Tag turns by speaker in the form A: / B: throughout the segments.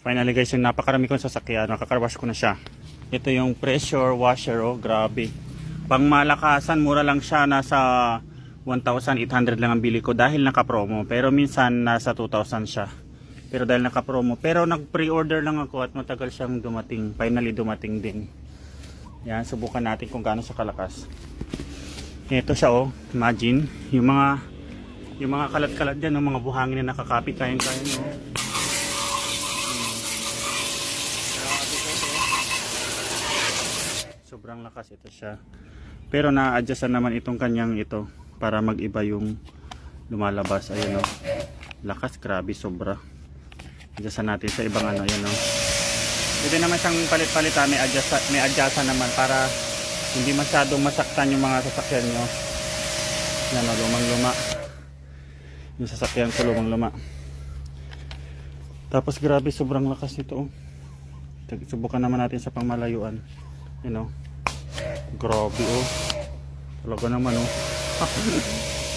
A: Finally guys, yung napakarami kong sasakyan, nakakarwash ko na siya. Ito yung pressure washer, oh, grabe. Pang malakasan, mura lang siya, nasa 1,800 lang ang bili ko dahil naka-promo. Pero minsan nasa 2,000 siya. Pero dahil naka-promo. Pero nag-pre-order lang ako at matagal siyang dumating. Finally dumating din. Yan, subukan natin kung gaano siya kalakas. Ito siya, oh, imagine, yung mga kalat-kalat dyan, yung mga buhangin na nakakapit, kayang-kaya nyo. Sobrang lakas ito siya. Pero na-adjustan naman itong kanyang ito para mag-iba yung lumalabas. Ayun, oh. Lakas, grabe, sobra. Adjustan natin sa ibang ano, ayun, oh. Pwede naman siyang palit-palit, may adjustan naman para hindi masyadong masaktan yung mga sasakyan nyo. Yan, oh, lumang-luma. Yung sasakyan ko lumang-luma. Tapos grabe, sobrang lakas nito, oh. Subukan naman natin sa pangmalayuan. You know, grabe, oh, talaga naman, oh.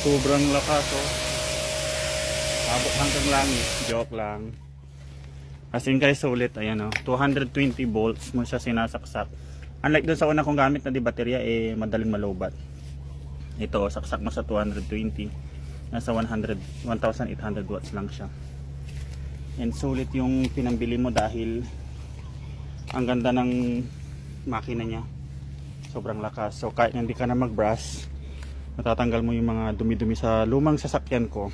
A: Sobrang lakas, oh. Abot hanggang langit, joke lang. As in guys, sulit. Ayan, oh, 220 volts mo siya sinasaksak. Unlike dun sa una kong gamit na di baterya, eh madaling malobat. Ito, oh, saksak mo sa 220, nasa 1,800 watts lang siya. And sulit yung pinambili mo dahil ang ganda ng makina niya, sobrang lakas. So kahit hindi ka na mag-brush, natatanggal mo yung mga dumi-dumi sa lumang sasakyan ko.